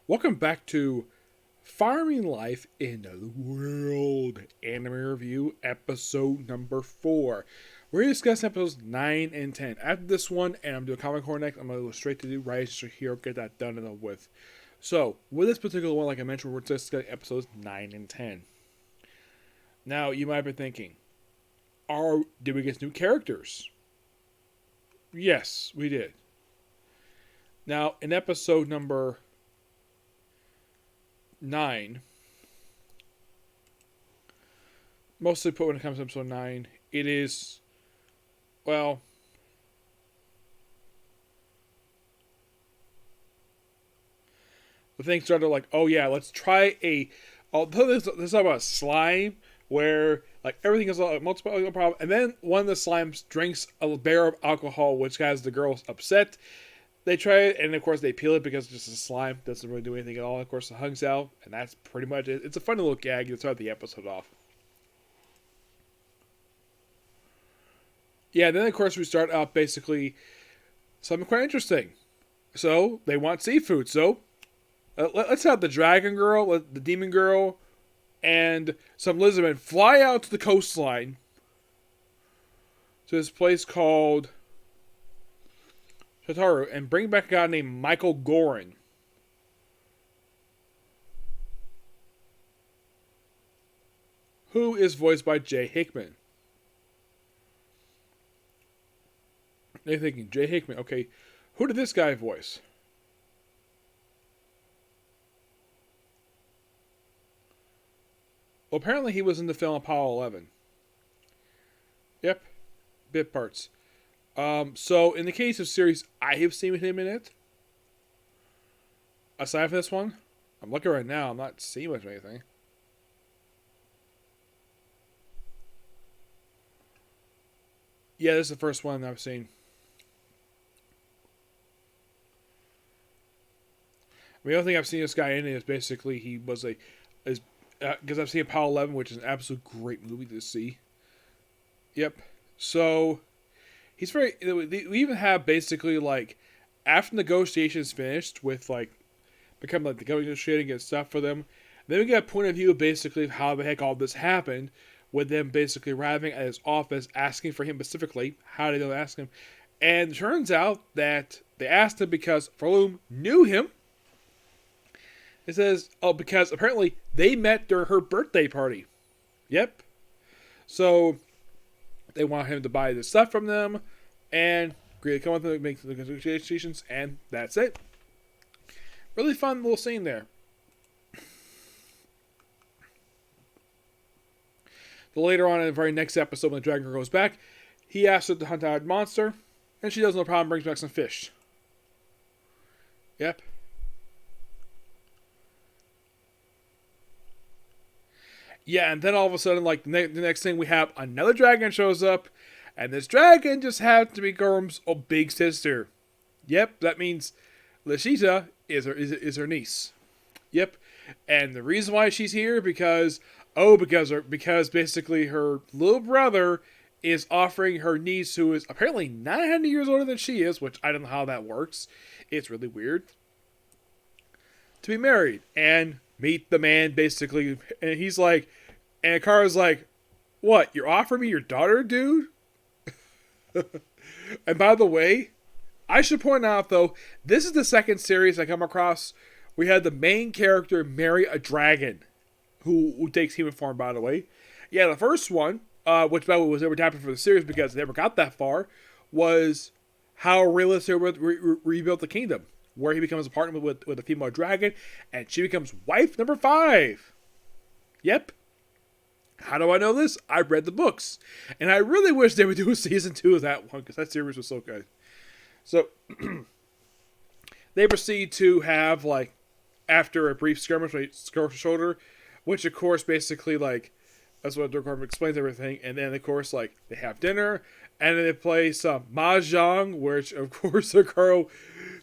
Welcome back to Farming Life in the World Anime Review, episode number 4. We're going to discuss episodes 9 and 10. After this one, and I'm doing Comic Core next, I'm going to go straight to do Rise of Hero, get that done and over with. So, with this particular one, like I mentioned, we're discussing episodes 9 and 10. Now, you might be thinking, did we get new characters? Yes, we did. Now, in episode number 9, mostly put when it comes to episode 9, it is, well, the thing started like, oh yeah, let's try this is about slime where like everything is a multiple problem, and then one of the slimes drinks a barrel of alcohol, which has the girls upset. They try it, and of course they peel it because it's just a slime. Doesn't really do anything at all. Of course, it hugs out, and that's pretty much it. It's a funny little gag to start the episode off. Yeah, then of course we start out basically something quite interesting. So they want seafood. So let's have the dragon girl, the demon girl, and some lizardmen fly out to the coastline to this place called Shataru and bring back a guy named Michael Gorin. Who is voiced by Jay Hickman. They're thinking, Jay Hickman, okay, who did this guy voice? Well, apparently he was in the film Apollo 11. Yep, bit parts. So in the case of series I have seen him in it, aside from this one, I'm looking right now, I'm not seeing much of anything. Yeah, this is the first one I've seen. I mean, the only thing I've seen this guy in is basically he was because I've seen Apollo 11, which is an absolute great movie to see. Yep. So he's very. We even have basically like after negotiations finished with like become like negotiating and stuff for them. Then we get a point of view of basically how the heck all this happened, with them basically arriving at his office, asking for him specifically. How did they ask him? And it turns out that they asked him because Frolum knew him. It says, oh, because apparently they met during her birthday party. Yep. So they want him to buy this stuff from them, and agree to come with them, make the negotiations, and that's it. Really fun little scene there. So later on in the very next episode, when the dragon goes back, he asks her to hunt out a monster, and she does no problem, brings back some fish. Yep. Yeah, and then all of a sudden, like, the next thing we have, another dragon shows up, and this dragon just happens to be Gorm's big sister. Yep, that means Lashita is her niece. Yep, and the reason why she's here because basically her little brother is offering her niece, who is apparently 900 years older than she is, which I don't know how that works. It's really weird. To be married and meet the man basically, and he's like, and Kara's like, what, you're offering me your daughter, dude? And by the way, I should point out though, this is the second series I come across. We had the main character marry a dragon who takes human form, by the way. Yeah, the first one, which by the way was never adapted for the series because they never got that far, was how realistic rebuilt the kingdom, where he becomes a partner with a female dragon, and she becomes wife number 5. Yep. How do I know this? I've read the books. And I really wish they would do a season 2 of that one, because that series was so good. So, they proceed to have, like, after a brief skirmish, shoulder, which of course basically, like, that's what Dirk Harper explains everything, and then of course, like, they have dinner, and then they play some mahjong, which of course Okaro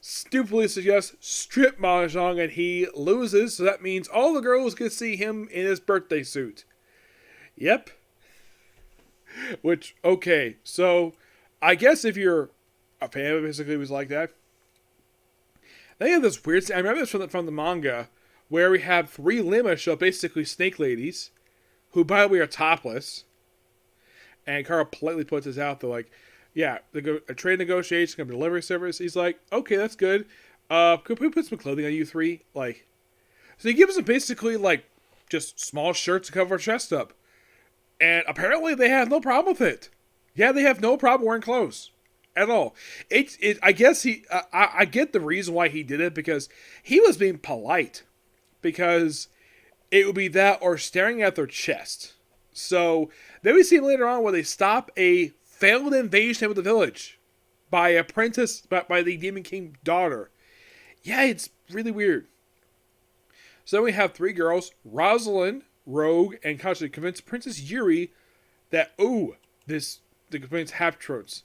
stupidly suggests strip mahjong, and he loses, so that means all the girls can see him in his birthday suit. Yep. Which, okay, so I guess if you're a fan of it, basically it was like that. They have this weird. I remember this from the manga, where we have three lemmas show up, basically snake ladies, who by the way are topless. And Carl politely puts this out there, like, yeah, a trade negotiation, a delivery service. He's like, okay, that's good. Could we put some clothing on you three? Like, so he gives them basically like just small shirts to cover their chest up, and apparently they have no problem with it. Yeah, they have no problem wearing clothes at all. I guess I get the reason why he did it, because he was being polite, because it would be that or staring at their chest. So then we see later on where they stop a failed invasion of the village by a princess, by the Demon King daughter. Yeah, it's really weird. So then we have three girls, Rosalind, Rogue, and Kachi, convince Princess Yuri that, the convince half-trots.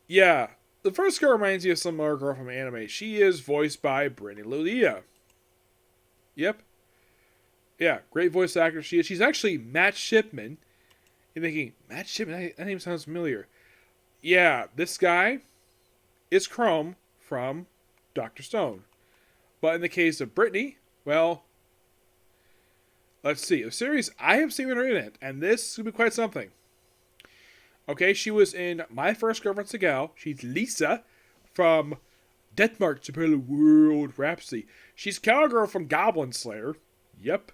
Yeah, the first girl reminds you of some other girl from anime. She is voiced by Brittany Lillia. Yep. Yeah, great voice actor she is. She's actually Matt Shipman. You're thinking, Matt Shipman? That name sounds familiar. Yeah, this guy is Chrome from Dr. Stone. But in the case of Brittany, well, let's see. The series I have seen her in it, and this could be quite something. Okay, she was in My First Girlfriend's a Gal. She's Lisa from Death March Super World Rhapsody. She's Cowgirl from Goblin Slayer. Yep.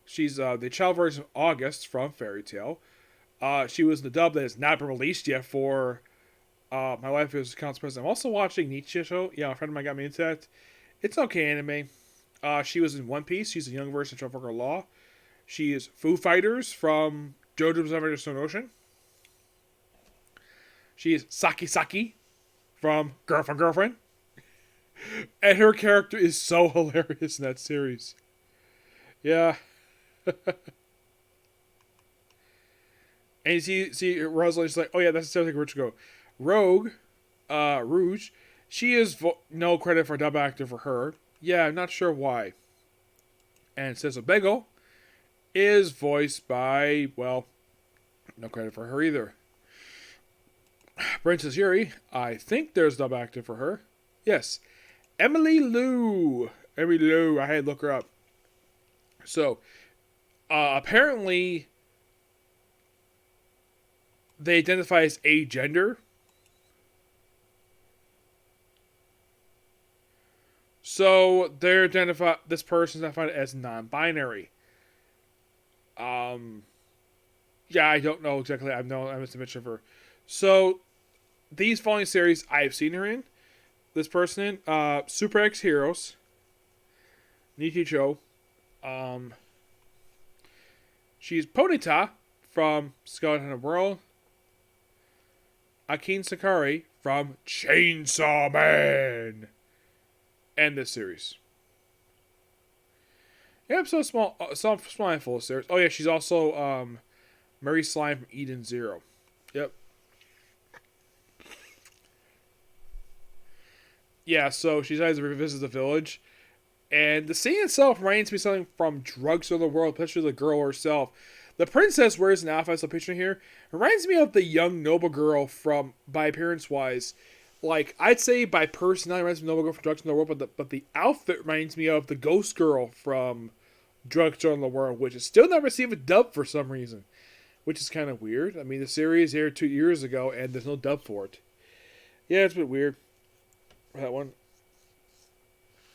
She's the child version of August from Fairy Tail. She was in the dub that has not been released yet for My Life as a Council President. I'm also watching Nietzsche show. Yeah, a friend of mine got me into that. It's okay anime. She was in One Piece. She's a young version of Trafalgar Law. She is Foo Fighters from JoJo's Bizarre Stone Ocean. She is Saki Saki from Girlfriend. And her character is so hilarious in that series. Yeah. And you see Rosalind's like, oh yeah, that's something rich go. Rogue, Rouge, she is no credit for dub actor for her. Yeah, I'm not sure why. And Cecil Bagel is voiced by, well, no credit for her either. Princess Yuri, I think there's dub actor for her. Yes, Emily Lou. Emily Lou, I had to look her up. So, apparently, they identify as agender. So this person's identified as non-binary. Yeah, I don't know exactly. I'm just a mention of her. So, these following series I've seen her in. This person in Super X Heroes, Nichijou. She's Ponyta from Skeleton World. Akin Sakari from Chainsaw Man. And this series. Yeah, so small handful of series. Oh yeah, she's also Mary Slime from Eden Zero. Yep. Yeah, so she decides to revisit the village. And the scene itself reminds me of something from Drugs of the World, especially the girl herself. The princess wears an outfit, so picture here. Reminds me of the young noble girl from, by appearance wise. Like, I'd say by personality, reminds me of Noble Girl from Drugs in the World, but the outfit reminds me of the Ghost Girl from Drugs in the World, which is still not received a dub for some reason. Which is kind of weird. I mean, the series aired 2 years ago, and there's no dub for it. Yeah, it's a bit weird. That one.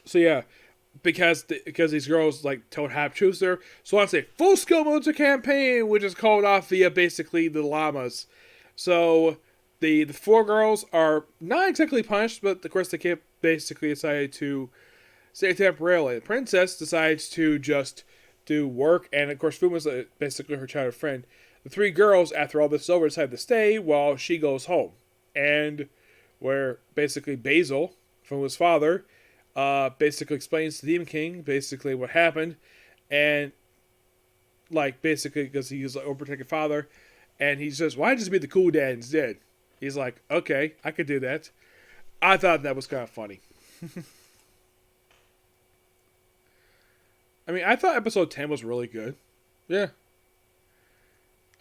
So yeah, because these girls like don't have choose there, so I say full skill modes campaign, which is called off via basically the llamas. So the 4 girls are not exactly punished, but of course they can't basically decide to stay temporarily. The princess decides to just do work, and of course Fuma's basically her childhood friend. The 3 girls, after all this is over, decide to stay while she goes home, and where basically Basil, Fuma's father, basically explains to Demon King basically what happened, and like basically because he's an overprotective father, and he says, "Why just be the cool dad instead?" He's like, "Okay, I could do that." I thought that was kind of funny. I mean, I thought episode 10 was really good. Yeah,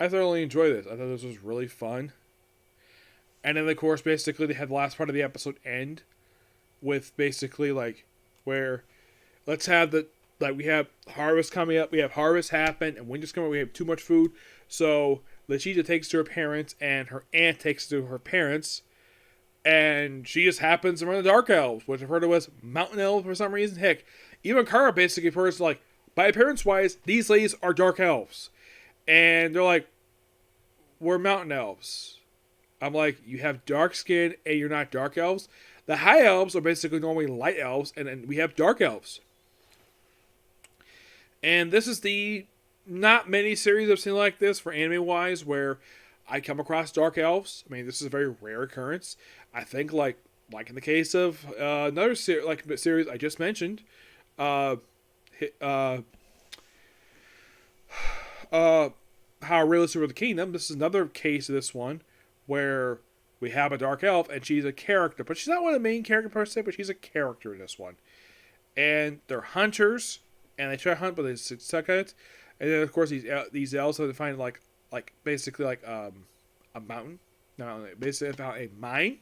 I thoroughly enjoyed this. I thought this was really fun. And then, of course, basically they had the last part of the episode end with basically like where let's have we have harvest coming up, we have harvest happen, and winter's coming up, we have too much food. So Lashida takes to her parents, and her aunt takes to her parents, and she just happens to run the Dark Elves, which I've heard of as Mountain Elves for some reason. Heck, even Kara basically first like, by appearance wise, these ladies are Dark Elves. And they're like, we're Mountain Elves. I'm like, you have dark skin and you're not Dark Elves? The High Elves are basically normally Light Elves, and then we have Dark Elves. And this is the not many series I've seen like this for anime wise where I come across Dark Elves. I mean, this is a very rare occurrence. I think like in the case of another series I just mentioned, How Realistic Were the Kingdom. This is another case of this one where we have a Dark Elf and she's a character, but she's not one of the main characters per se, but she's a character in this one. And they're hunters, and they try to hunt, but they suck at it. And then of course these elves have to find like basically like a mountain. No, basically they found a mine,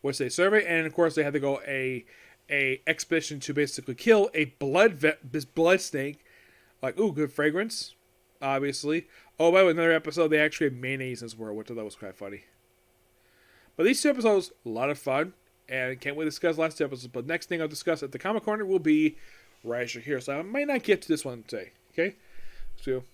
which they survey, and of course they had to go a expedition to basically kill a blood snake. Like, ooh, good fragrance, obviously. Oh, by the way, another episode, they actually had mayonnaise in this world, which I thought was quite funny. But these two episodes, a lot of fun, and can't wait to discuss the last two episodes. But next thing I'll discuss at the Comic Corner will be right here. So I might not get to this one today, okay? So